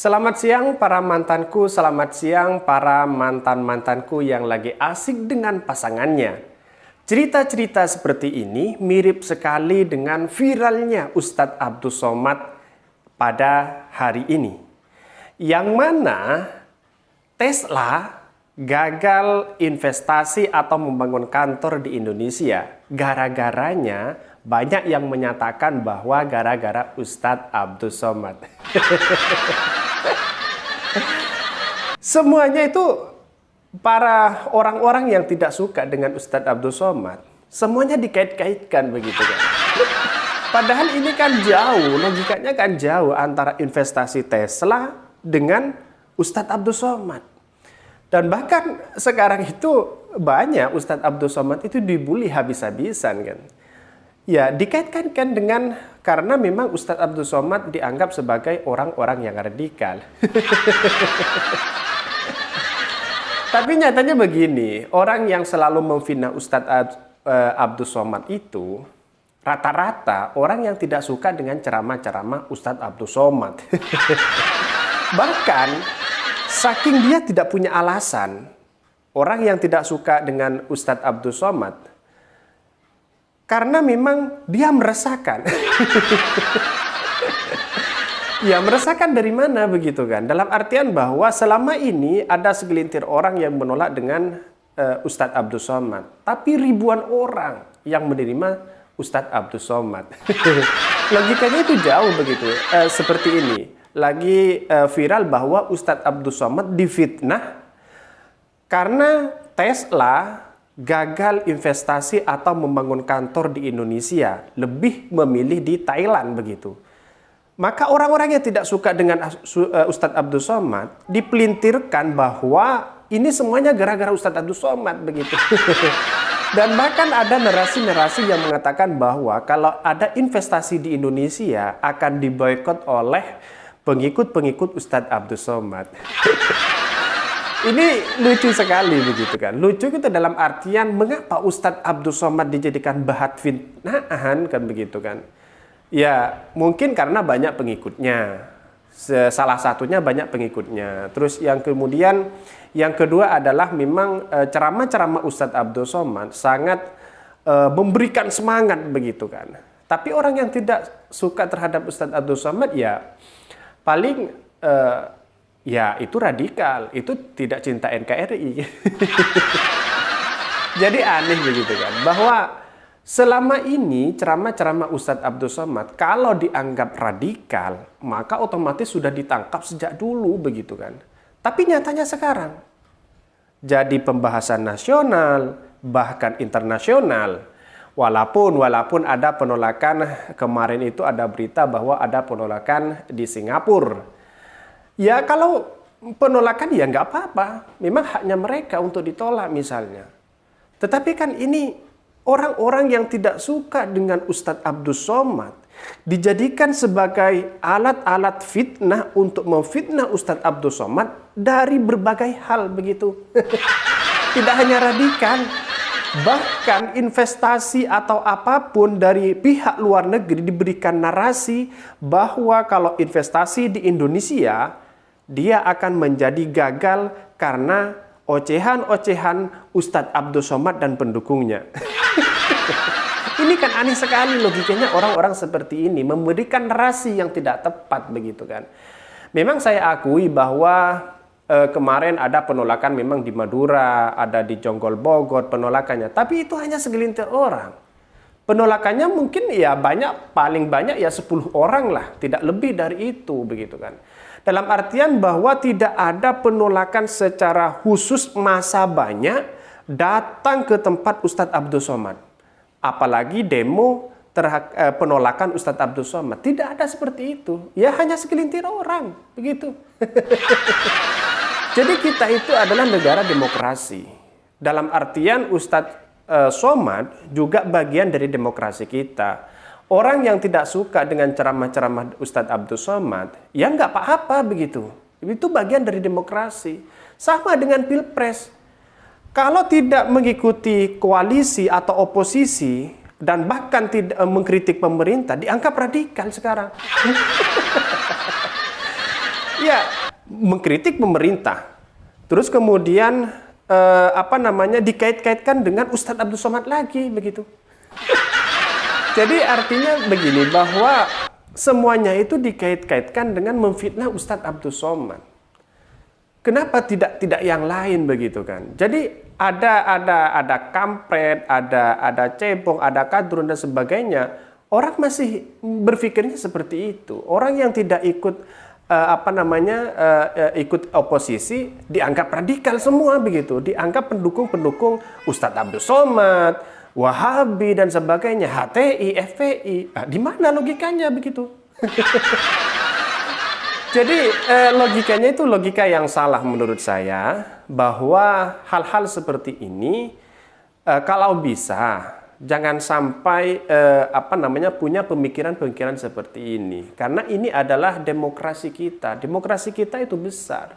Selamat siang para mantanku, selamat siang para mantan-mantanku yang lagi asik dengan pasangannya. Cerita-cerita seperti ini mirip sekali dengan viralnya Ustadz Abdul Somad pada hari ini. Yang mana Tesla gagal investasi atau membangun kantor di Indonesia. Gara-garanya banyak yang menyatakan bahwa gara-gara Ustadz Abdul Somad. Semuanya itu para orang-orang yang tidak suka dengan Ustadz Abdul Somad, semuanya dikait-kaitkan begitu kan. Padahal ini kan jauh, logikanya kan jauh antara investasi Tesla dengan Ustadz Abdul Somad. Dan bahkan sekarang itu banyak Ustadz Abdul Somad itu dibully habis-habisan kan. Ya dikaitkan kan dengan karena memang Ustadz Abdul Somad dianggap sebagai orang-orang yang radikal. Tapi nyatanya begini, orang yang selalu memfitnah Ustadz Abdul Somad itu rata-rata orang yang tidak suka dengan ceramah-ceramah Ustadz Abdul Somad. Bahkan saking dia tidak punya alasan, orang yang tidak suka dengan Ustadz Abdul Somad karena memang dia meresahkan. Ya meresahkan dari mana begitu kan? Dalam artian bahwa selama ini ada segelintir orang yang menolak dengan Ustadz Abdul Somad. Tapi ribuan orang yang menerima Ustadz Abdul Somad. Logikanya itu jauh begitu. Seperti ini. Lagi viral bahwa Ustadz Abdul Somad difitnah karena Tesla gagal investasi atau membangun kantor di Indonesia. Lebih memilih di Thailand begitu. Maka orang-orang yang tidak suka dengan Ustadz Abdul Somad dipelintirkan bahwa ini semuanya gara-gara Ustadz Abdul Somad begitu. Dan bahkan ada narasi-narasi yang mengatakan bahwa kalau ada investasi di Indonesia akan diboikot oleh pengikut-pengikut Ustadz Abdul Somad. Ini lucu sekali begitu kan. Lucu itu dalam artian mengapa Ustadz Abdul Somad dijadikan bahan fitnahan kan begitu kan. Ya mungkin karena banyak pengikutnya, salah satunya banyak pengikutnya. Terus yang kemudian yang kedua adalah memang ceramah-ceramah Ustadz Abdul Somad sangat memberikan semangat begitu kan. Tapi orang yang tidak suka terhadap Ustadz Abdul Somad ya paling ya itu radikal, itu tidak cinta NKRI. Jadi aneh begitu kan bahwa selama ini ceramah-ceramah Ustadz Abdul Somad kalau dianggap radikal maka otomatis sudah ditangkap sejak dulu begitu kan. Tapi nyatanya sekarang jadi pembahasan nasional bahkan internasional. Walaupun ada penolakan kemarin itu ada berita bahwa ada penolakan di Singapura. Ya kalau penolakan ya nggak apa-apa. Memang haknya mereka untuk ditolak misalnya. Tetapi kan ini orang-orang yang tidak suka dengan Ustadz Abdul Somad dijadikan sebagai alat-alat fitnah untuk memfitnah Ustadz Abdul Somad dari berbagai hal begitu. Tidak hanya radikal, bahkan investasi atau apapun dari pihak luar negeri diberikan narasi bahwa kalau investasi di Indonesia dia akan menjadi gagal karena ocehan-ocehan Ustadz Abdul Somad dan pendukungnya. Ini kan aneh sekali logikanya orang-orang seperti ini memberikan narasi yang tidak tepat begitu kan. Memang saya akui bahwa kemarin ada penolakan memang di Madura, ada di Jonggol Bogor penolakannya. Tapi itu hanya segelintir orang. Penolakannya mungkin ya banyak, paling banyak ya 10 orang lah, tidak lebih dari itu begitu kan. Dalam artian bahwa tidak ada penolakan secara khusus massa banyak datang ke tempat Ustadz Abdul Somad. Apalagi demo penolakan Ustadz Abdul Somad. Tidak ada seperti itu. Ya hanya segelintir orang. Begitu. Jadi kita itu adalah negara demokrasi. Dalam artian Ustadz Somad juga bagian dari demokrasi kita. Orang yang tidak suka dengan ceramah-ceramah Ustadz Abdul Somad, ya nggak apa-apa begitu. Itu bagian dari demokrasi. Sama dengan Pilpres. Kalau tidak mengikuti koalisi atau oposisi dan bahkan tidak mengkritik pemerintah, dianggap radikal sekarang. Ya, mengkritik pemerintah. Terus kemudian dikait-kaitkan dengan Ustadz Abdul Somad lagi begitu. Jadi artinya begini, bahwa semuanya itu dikait-kaitkan dengan memfitnah Ustadz Abdul Somad. Kenapa tidak yang lain begitu kan? Jadi ada kampret, ada cebong, ada kadrun dan sebagainya. Orang masih berpikirnya seperti itu. Orang yang tidak ikut ikut oposisi dianggap radikal semua begitu, dianggap pendukung Ustadz Abdul Somad, Wahabi dan sebagainya, HTI, FPI. Di mana logikanya begitu? Jadi logikanya itu logika yang salah menurut saya, bahwa hal-hal seperti ini kalau bisa jangan sampai punya pemikiran-pemikiran seperti ini, karena ini adalah demokrasi kita. Demokrasi kita itu besar.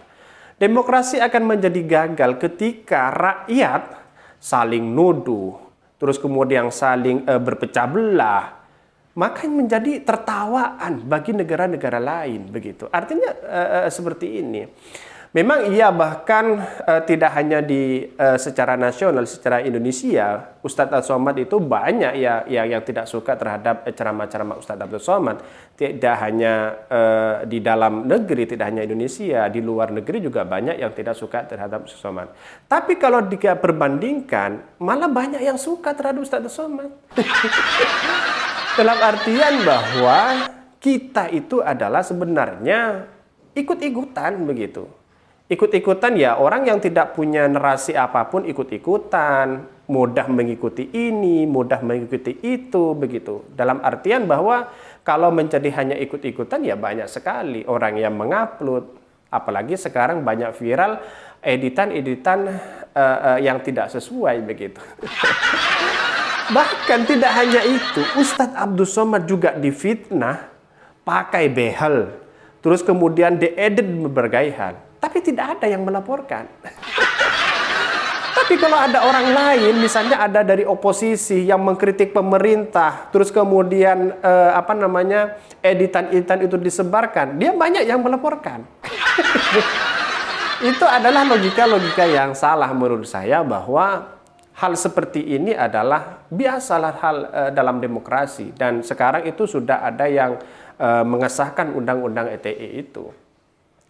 Demokrasi akan menjadi gagal ketika rakyat saling nuduh, terus kemudian saling berpecah belah, maka menjadi tertawaan bagi negara-negara lain begitu. Artinya seperti ini. Memang iya, bahkan tidak hanya di secara nasional, secara Indonesia, Ustadz Abdul Somad itu banyak yang tidak suka terhadap ceramah-ceramah Ustadz Abdul Somad. Tidak hanya di dalam negeri, tidak hanya Indonesia, di luar negeri juga banyak yang tidak suka terhadap Ustadz Somad. Tapi kalau diperbandingkan, malah banyak yang suka terhadap Ustadz Abdul Somad. Dalam artian bahwa kita itu adalah sebenarnya ikut-ikutan begitu. Ikut-ikutan ya, orang yang tidak punya narasi apapun ikut-ikutan, mudah mengikuti ini, mudah mengikuti itu begitu. Dalam artian bahwa kalau menjadi hanya ikut-ikutan ya banyak sekali orang yang mengupload. Apalagi sekarang banyak viral editan-editan yang tidak sesuai begitu. Bahkan tidak hanya itu, Ustadz Abdul Somad juga difitnah pakai behel, terus kemudian diedit berbagai hal, tapi tidak ada yang melaporkan. Tapi kalau ada orang lain, misalnya ada dari oposisi yang mengkritik pemerintah, terus kemudian editan-editan itu disebarkan, dia banyak yang melaporkan. Itu adalah logika-logika yang salah menurut saya, bahwa hal seperti ini adalah biasalah hal dalam demokrasi, dan sekarang itu sudah ada yang mengesahkan undang-undang ITE itu.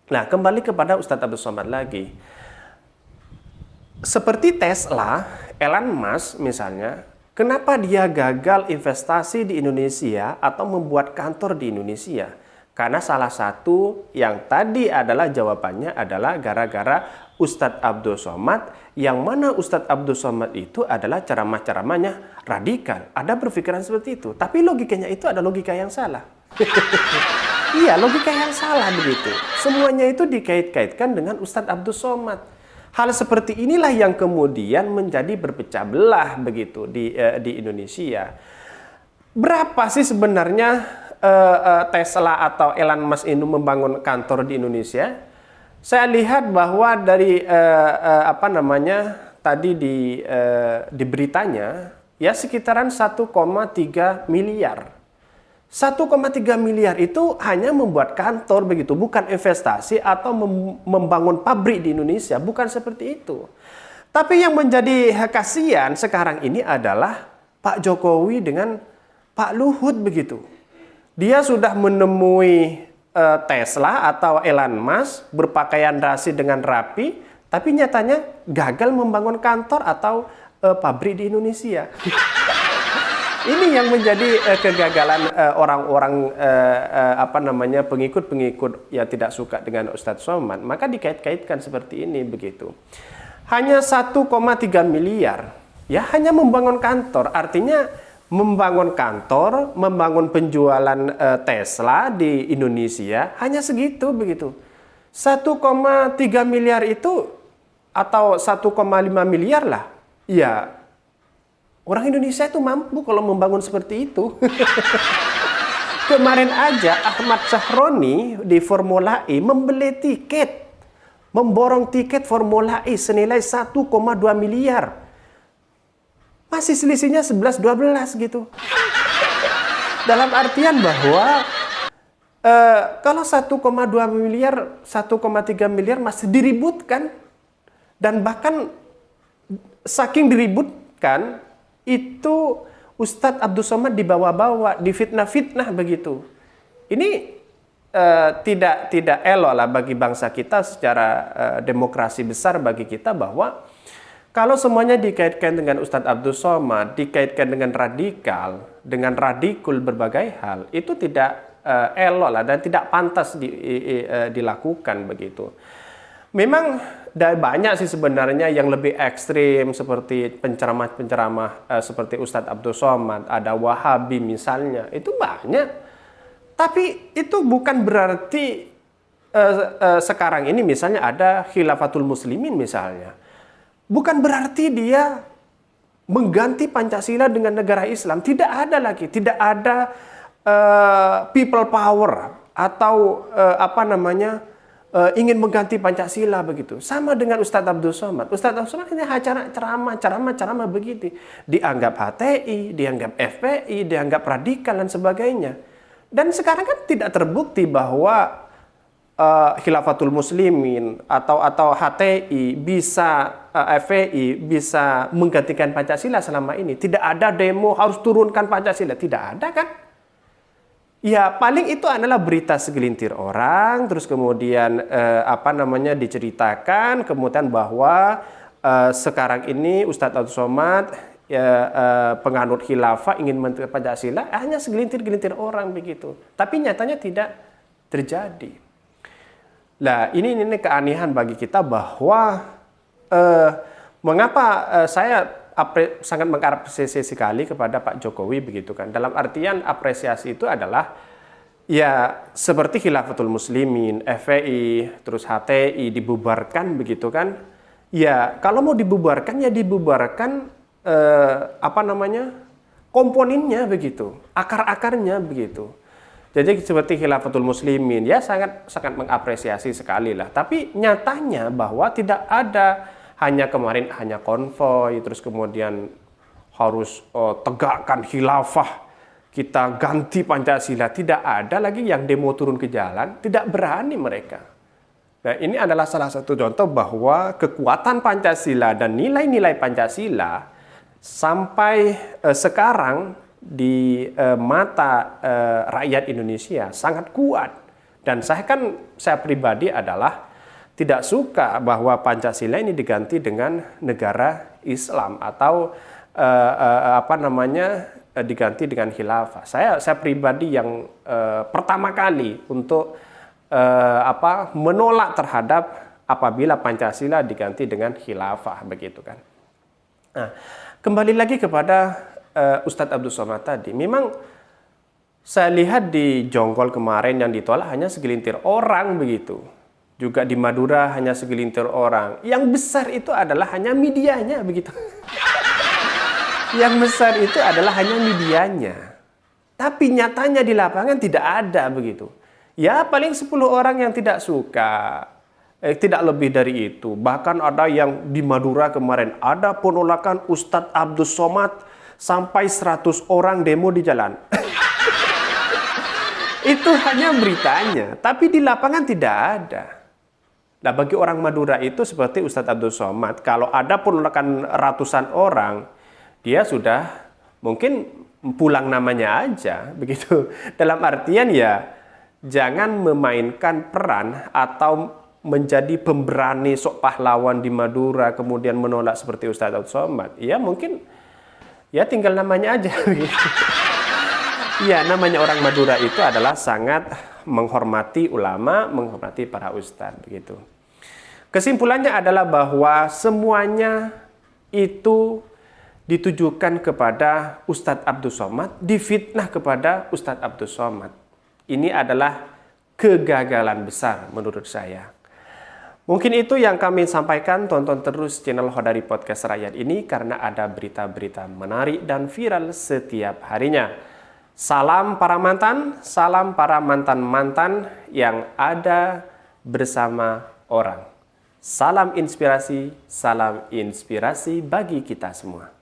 Nah, kembali kepada Ustadz Abdul Somad lagi. Seperti Tesla, Elon Musk misalnya, kenapa dia gagal investasi di Indonesia atau membuat kantor di Indonesia? Karena salah satu yang tadi adalah jawabannya adalah gara-gara Ustadz Abdul Somad, yang mana Ustadz Abdul Somad itu adalah ceramah-ceramahnya radikal. Ada berpikiran seperti itu, tapi logikanya itu ada logika yang salah. Iya, logika yang salah begitu. Semuanya itu dikait-kaitkan dengan Ustadz Abdul Somad. Hal seperti inilah yang kemudian menjadi berpecah belah begitu di Indonesia. Berapa sih sebenarnya Tesla atau Elon Musk ini membangun kantor di Indonesia? Saya lihat bahwa dari tadi di beritanya ya sekitaran 1,3 miliar. 1,3 miliar itu hanya membuat kantor begitu, bukan investasi atau membangun pabrik di Indonesia, bukan seperti itu. Tapi yang menjadi kasihan sekarang ini adalah Pak Jokowi dengan Pak Luhut begitu. Dia sudah menemui Tesla atau Elon Musk berpakaian rasi dengan rapi, tapi nyatanya gagal membangun kantor atau pabrik di Indonesia. Ini yang menjadi kegagalan orang-orang pengikut-pengikut yang tidak suka dengan Ustadz Somad. Maka dikait-kaitkan seperti ini begitu. Hanya 1,3 miliar, ya hanya membangun kantor, artinya membangun kantor, membangun penjualan Tesla di Indonesia hanya segitu begitu. 1,3 miliar itu atau 1,5 miliar lah. Ya, orang Indonesia itu mampu kalau membangun seperti itu. Kemarin aja Ahmad Sahroni di Formula E membeli tiket, memborong tiket Formula E senilai 1,2 miliar. Masih selisihnya 11-12 gitu. Dalam artian bahwa Kalau 1,2 miliar, 1,3 miliar masih diributkan. Dan bahkan saking diributkan, itu Ustadz Abdul Somad dibawa-bawa, difitnah-fitnah begitu. Ini tidak elok lah bagi bangsa kita secara demokrasi besar bagi kita, bahwa kalau semuanya dikaitkan dengan Ustadz Abdul Somad, dikaitkan dengan radikal, dengan radikul berbagai hal, itu tidak elok lah dan tidak pantas dilakukan begitu. Memang banyak sih sebenarnya yang lebih ekstrim, seperti penceramah-penceramah seperti Ustadz Abdul Somad, ada Wahabi misalnya, itu banyak. Tapi itu bukan berarti sekarang ini misalnya ada Khilafatul Muslimin misalnya. Bukan berarti dia mengganti Pancasila dengan negara Islam. Tidak ada lagi. Tidak ada people power atau ingin mengganti Pancasila begitu. Sama dengan Ustadz Abdul Somad. Ustadz Abdul Somad ini ceramah begitu. Dianggap HTI, dianggap FPI, dianggap radikal dan sebagainya. Dan sekarang kan tidak terbukti bahwa Khilafatul Muslimin atau HTI bisa FPI bisa menggantikan Pancasila selama ini. Tidak ada demo harus turunkan Pancasila, tidak ada kan? Ya paling itu adalah berita segelintir orang, terus kemudian diceritakan kemudian bahwa sekarang ini Ustadz Abdul Somad penganut khilafah ingin menteri Pancasila, hanya segelintir-gelintir orang begitu. Tapi nyatanya tidak terjadi. Nah, ini keanehan bagi kita bahwa mengapa saya sangat mengapresiasi sekali kepada Pak Jokowi begitu kan. Dalam artian apresiasi itu adalah ya seperti Khilafatul Muslimin, FPI, terus HTI dibubarkan begitu kan. Ya, kalau mau dibubarkan ya dibubarkan komponennya begitu, akar-akarnya begitu. Jadi seperti Khilafatul Muslimin ya sangat mengapresiasi sekali lah. Tapi nyatanya bahwa tidak ada, hanya kemarin hanya konvoy, terus kemudian harus tegakkan khilafah, kita ganti Pancasila. Tidak ada lagi yang demo turun ke jalan, tidak berani mereka. Nah, ini adalah salah satu contoh bahwa kekuatan Pancasila dan nilai-nilai Pancasila sampai sekarang di mata rakyat Indonesia sangat kuat. Dan saya pribadi adalah tidak suka bahwa Pancasila ini diganti dengan negara Islam atau diganti dengan khilafah. Saya pribadi yang pertama kali untuk menolak terhadap apabila Pancasila diganti dengan khilafah begitu kan. Nah, kembali lagi kepada Ustadz Abdul Somad tadi. Memang saya lihat di Jonggol kemarin yang ditolak hanya segelintir orang begitu. Juga di Madura hanya segelintir orang. Yang besar itu adalah hanya medianya begitu. Yang besar itu adalah hanya medianya. Tapi nyatanya di lapangan tidak ada begitu. Ya paling 10 orang yang tidak suka. Tidak lebih dari itu. Bahkan ada yang di Madura kemarin, ada penolakan Ustadz Abdul Somad sampai 100 orang demo di jalan. Itu hanya beritanya, tapi di lapangan tidak ada. Nah, bagi orang Madura itu seperti Ustadz Abdul Somad, kalau ada penolakan ratusan orang, dia sudah mungkin pulang namanya aja, begitu. Dalam artian ya, jangan memainkan peran atau menjadi pemberani sok pahlawan di Madura kemudian menolak seperti Ustadz Abdul Somad. Ya mungkin ya tinggal namanya aja. Ya namanya orang Madura itu adalah sangat menghormati ulama, menghormati para ustadz begitu. Kesimpulannya adalah bahwa semuanya itu ditujukan kepada Ustadz Abdul Somad, difitnah kepada Ustadz Abdul Somad. Ini adalah kegagalan besar menurut saya. Mungkin itu yang kami sampaikan. Tonton terus channel Khodari Podcast Rakyat ini karena ada berita-berita menarik dan viral setiap harinya. Salam para mantan yang ada bersama orang. Salam inspirasi bagi kita semua.